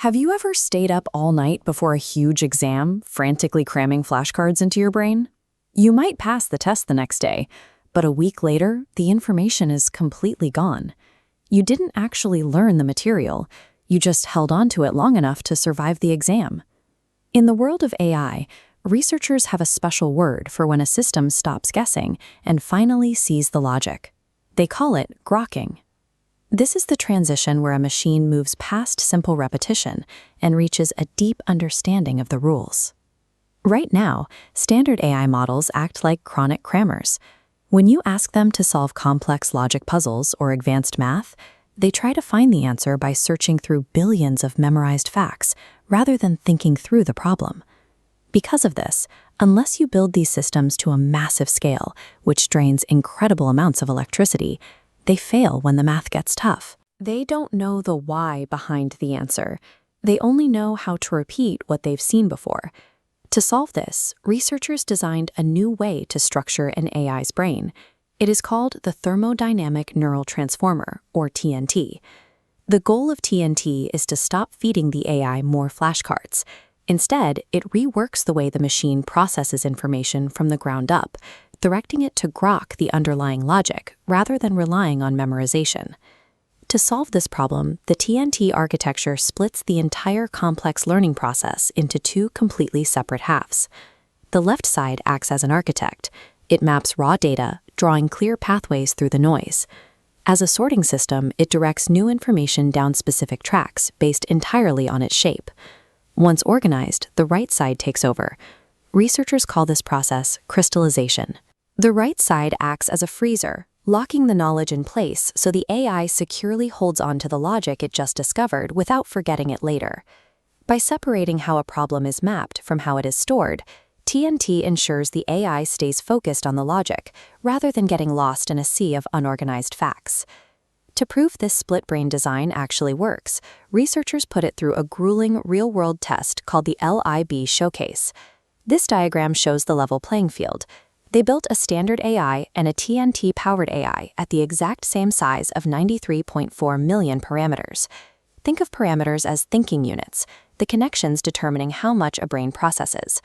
Have you ever stayed up all night before a huge exam, frantically cramming flashcards into your brain? You might pass the test the next day, but a week later, the information is completely gone. You didn't actually learn the material, you just held on to it long enough to survive the exam. In the world of AI, researchers have a special word for when a system stops guessing and finally sees the logic. They call it grokking. This is the transition where a machine moves past simple repetition and reaches a deep understanding of the rules. Right now, standard AI models act like chronic crammers. When you ask them to solve complex logic puzzles or advanced math, they try to find the answer by searching through billions of memorized facts rather than thinking through the problem. Because of this, unless you build these systems to a massive scale, which drains incredible amounts of electricity, they fail when the math gets tough. They don't know the why behind the answer. They only know how to repeat what they've seen before. To solve this, researchers designed a new way to structure an AI's brain. It is called the Thermodynamic Neural Transformer, or TNT. The goal of TNT is to stop feeding the AI more flashcards. Instead, it reworks the way the machine processes information from the ground up, directing it to grok the underlying logic rather than relying on memorization. To solve this problem, the TNT architecture splits the entire complex learning process into two completely separate halves. The left side acts as an architect. It maps raw data, drawing clear pathways through the noise. As a sorting system, it directs new information down specific tracks based entirely on its shape. Once organized, the right side takes over. Researchers call this process crystallization. The right side acts as a freezer, locking the knowledge in place so the AI securely holds on to the logic it just discovered without forgetting it later. By separating how a problem is mapped from how it is stored, TNT ensures the AI stays focused on the logic, rather than getting lost in a sea of unorganized facts. To prove this split-brain design actually works, researchers put it through a grueling real-world test called the LIB showcase. This diagram shows the level playing field. They built a standard AI and a TNT-powered AI at the exact same size of 93.4 million parameters. Think of parameters as thinking units, the connections determining how much a brain processes.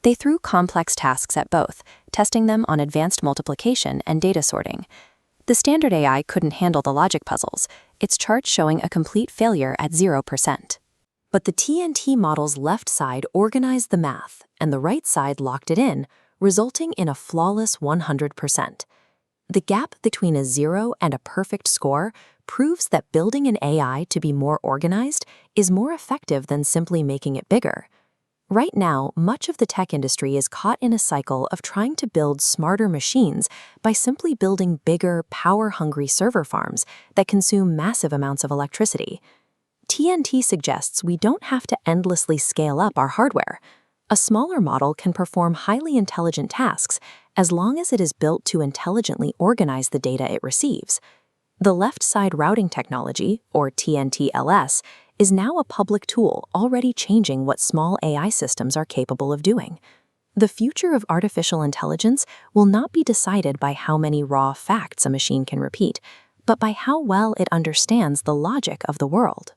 They threw complex tasks at both, testing them on advanced multiplication and data sorting. The standard AI couldn't handle the logic puzzles, its chart showing a complete failure at 0%. But the TNT model's left side organized the math, and the right side locked it in, resulting in a flawless 100%. The gap between a 0 and a perfect score proves that building an AI to be more organized is more effective than simply making it bigger. Right now, much of the tech industry is caught in a cycle of trying to build smarter machines by simply building bigger, power-hungry server farms that consume massive amounts of electricity. TNT suggests we don't have to endlessly scale up our hardware. A smaller model can perform highly intelligent tasks as long as it is built to intelligently organize the data it receives. The left-side routing technology, or TNT-ls, is now a public tool already changing what small AI systems are capable of doing. The future of artificial intelligence will not be decided by how many raw facts a machine can repeat, but by how well it understands the logic of the world.